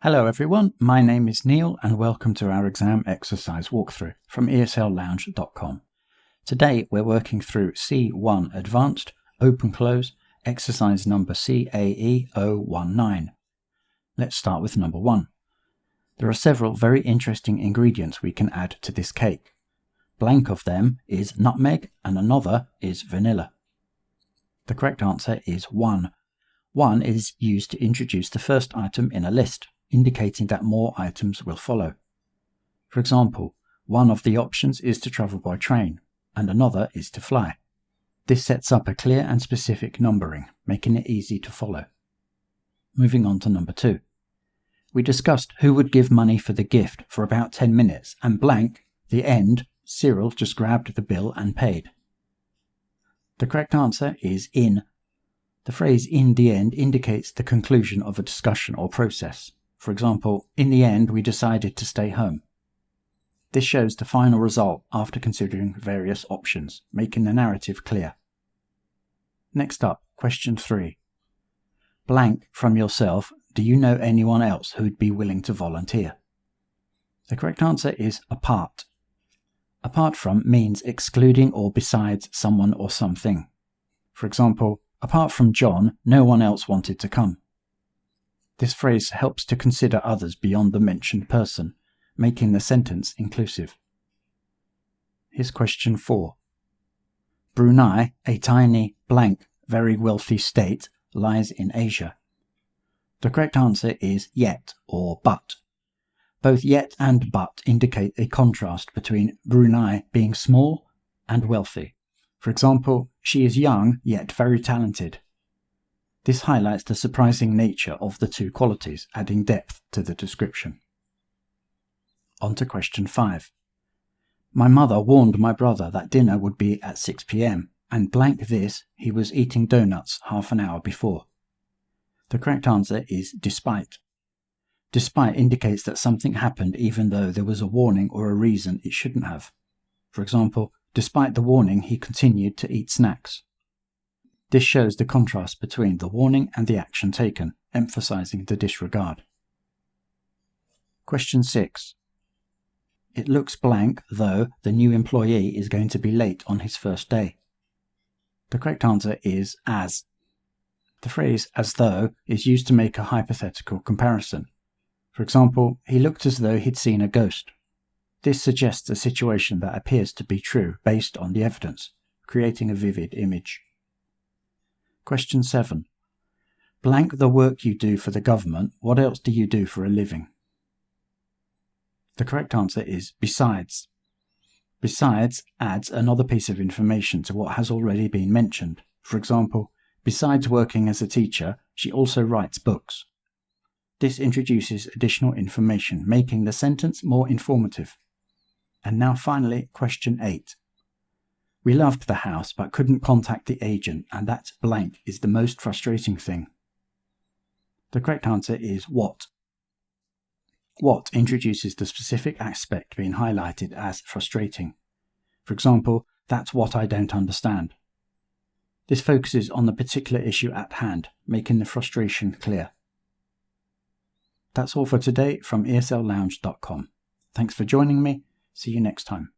Hello everyone, my name is Neil and welcome to our exam exercise walkthrough from esl-lounge.com. Today we're working through C1 Advanced, Open Cloze, exercise number CAE019. Let's start with number 1. There are several very interesting ingredients we can add to this cake. Blank of them is nutmeg and another is vanilla. The correct answer is 1. 1 is used to introduce the first item in a list, indicating that more items will follow. For example, one of the options is to travel by train, and another is to fly. This sets up a clear and specific numbering, making it easy to follow. Moving on to number 2. We discussed who would give money for the gift for about 10 minutes, and blank, the end, Cyril just grabbed the bill and paid. The correct answer is in. The phrase in the end indicates the conclusion of a discussion or process. For example, in the end we decided to stay home. This shows the final result after considering various options, making the narrative clear. Next up, question 3. Blank from yourself, do you know anyone else who would be willing to volunteer? The correct answer is apart. Apart from means excluding or besides someone or something. For example, apart from John, no one else wanted to come. This phrase helps to consider others beyond the mentioned person, making the sentence inclusive. Here's question 4. Brunei, a tiny, blank, very wealthy state, lies in Asia. The correct answer is yet or but. Both yet and but indicate a contrast between Brunei being small and wealthy. For example, she is young yet very talented. This highlights the surprising nature of the two qualities, adding depth to the description. On to question 5. My mother warned my brother that dinner would be at 6 p.m. and blank this, he was eating donuts half an hour before. The correct answer is despite. Despite indicates that something happened even though there was a warning or a reason it shouldn't have. For example, despite the warning he continued to eat snacks. This shows the contrast between the warning and the action taken, emphasizing the disregard. Question 6. It looks blank, though the new employee is going to be late on his first day. The correct answer is as. The phrase as though is used to make a hypothetical comparison. For example, he looked as though he'd seen a ghost. This suggests a situation that appears to be true based on the evidence, creating a vivid image. Question 7. Blank the work you do for the government, what else do you do for a living? The correct answer is besides. Besides adds another piece of information to what has already been mentioned. For example, besides working as a teacher, she also writes books. This introduces additional information, making the sentence more informative. And now finally, question 8. We loved the house but couldn't contact the agent, and that blank is the most frustrating thing. The correct answer is what. What introduces the specific aspect being highlighted as frustrating. For example, that's what I don't understand. This focuses on the particular issue at hand, making the frustration clear. That's all for today from esl-lounge.com. Thanks for joining me. See you next time.